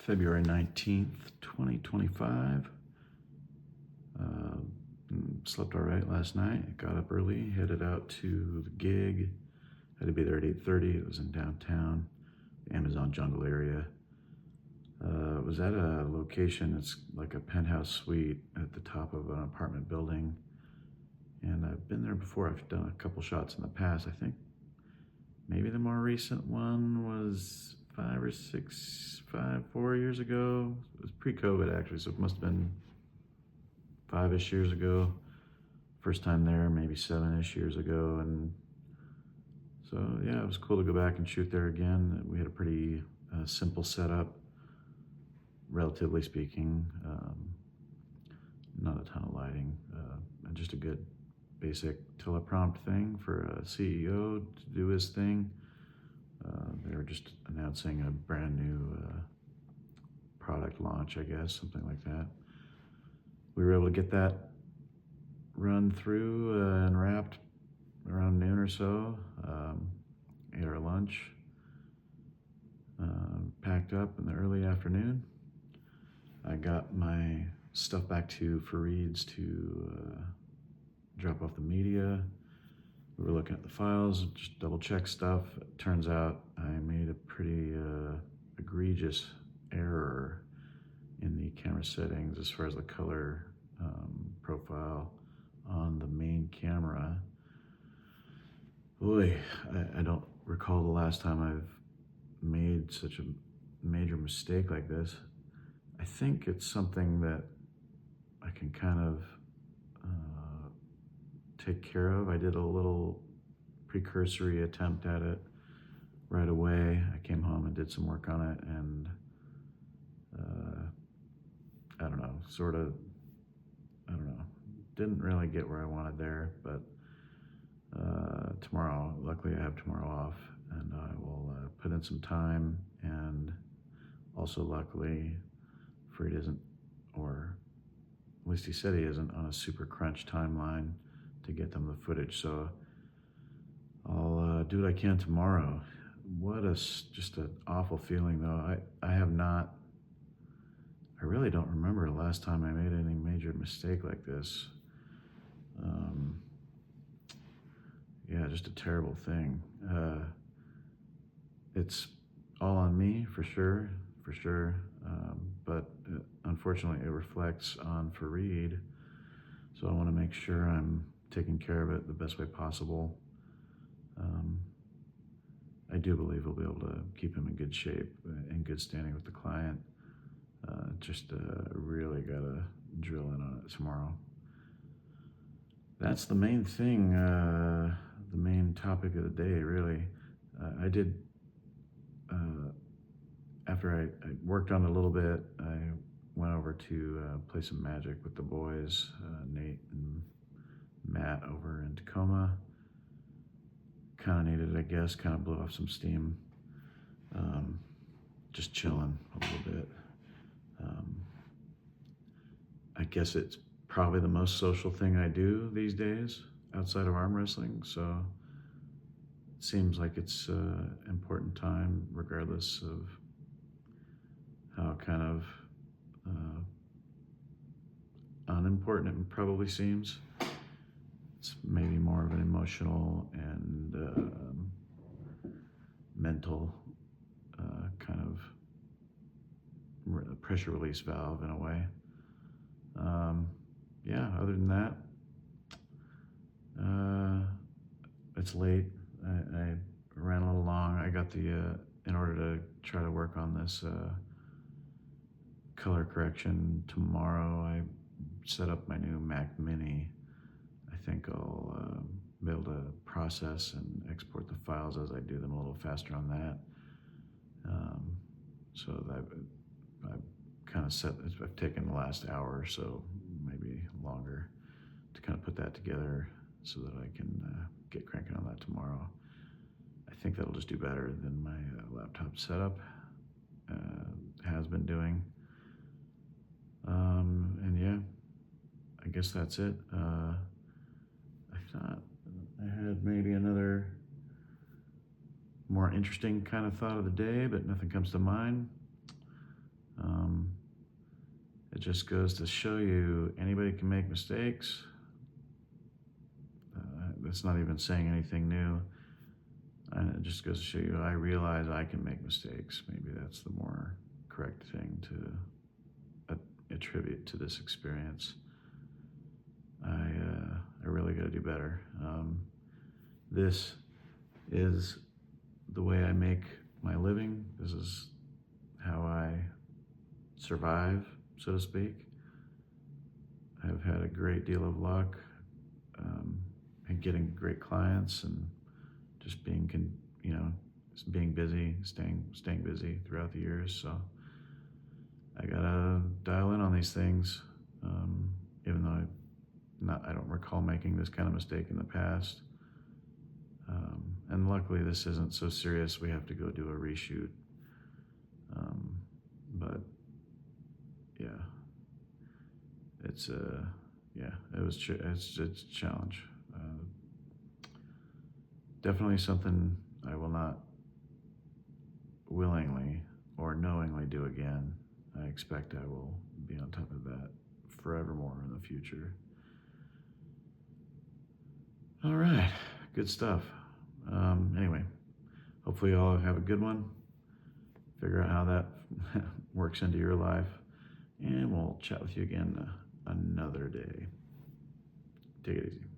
February 19th, 2025. Slept all right last night. Got up early, headed out to the gig. Had to be there at 8:30. It was in downtown, Amazon Jungle area. It was at a location, it's like a penthouse suite at the top of an apartment building. And I've been there before. I've done a couple shots in the past. I think maybe the more recent one was 4 years ago. It was pre-COVID actually, so it must have been 5-ish years ago. First time there, maybe 7-ish years ago. And so yeah, it was cool to go back and shoot there again. We had a pretty simple setup, relatively speaking. Not a ton of lighting, and just a good basic teleprompt thing for a CEO to do his thing. They were just announcing a brand new product launch, I guess, something like that. We were able to get that run through and wrapped around noon or so. Ate our lunch, packed up in the early afternoon. I got my stuff back to Fareed's to drop off the media. We were looking at the files, just double check stuff. It turns out I made a pretty egregious error in the camera settings as far as the color profile on the main camera. Boy, I don't recall the last time I've made such a major mistake like this. I think it's something that I can kind of take care of. I did a little precursory attempt at it right away. I came home and did some work on it, and I don't know, didn't really get where I wanted there, but tomorrow, luckily I have tomorrow off, and I will put in some time, and also luckily Fareed isn't, or at least he said he isn't, on a super crunch timeline to get them the footage, so I'll do what I can tomorrow. Just an awful feeling though. I really don't remember the last time I made any major mistake like this. Yeah, just a terrible thing. It's all on me for sure, but unfortunately it reflects on Fareed, so I want to make sure I'm taking care of it the best way possible. I do believe we'll be able to keep him in good shape, in good standing with the client. Just really gotta drill in on it tomorrow. That's the main thing, the main topic of the day, really. I did, after I worked on it a little bit, I went over to play some Magic with the boys, Nate and Matt over in Tacoma. Kind of needed it, I guess, kind of blew off some steam. Just chilling a little bit. I guess it's probably the most social thing I do these days outside of arm wrestling, so it seems like it's an important time regardless of how kind of unimportant it probably seems. It's maybe more of an emotional and mental kind of pressure release valve in a way. Yeah, other than that, it's late. I ran a little long. I got in order to try to work on this color correction tomorrow, I set up my new Mac Mini. I think I'll be able to process and export the files as I do them a little faster on that. So that I've kind of I've taken the last hour or so, maybe longer, to kind of put that together so that I can get cranking on that tomorrow. I think that'll just do better than my laptop setup has been doing. And yeah, I guess that's it. I thought I had maybe another more interesting kind of thought of the day, but nothing comes to mind. It just goes to show you anybody can make mistakes. That's not even saying anything new. And it just goes to show you, I realize I can make mistakes. Maybe that's the more correct thing to attribute to this experience. I really got to do better. This is the way I make my living. This is how I survive, so to speak. I've had a great deal of luck in getting great clients and just being, being busy, staying busy throughout the years. So I gotta dial in on these things, even though I don't recall making this kind of mistake in the past. And luckily, this isn't so serious. We have to go do a reshoot. But yeah, it's it's a challenge. Definitely something I will not willingly or knowingly do again. I expect I will be on top of that forevermore in the future. All right, good stuff. Anyway, hopefully you all have a good one. Figure out how that works into your life, and we'll chat with you again another day. Take it easy.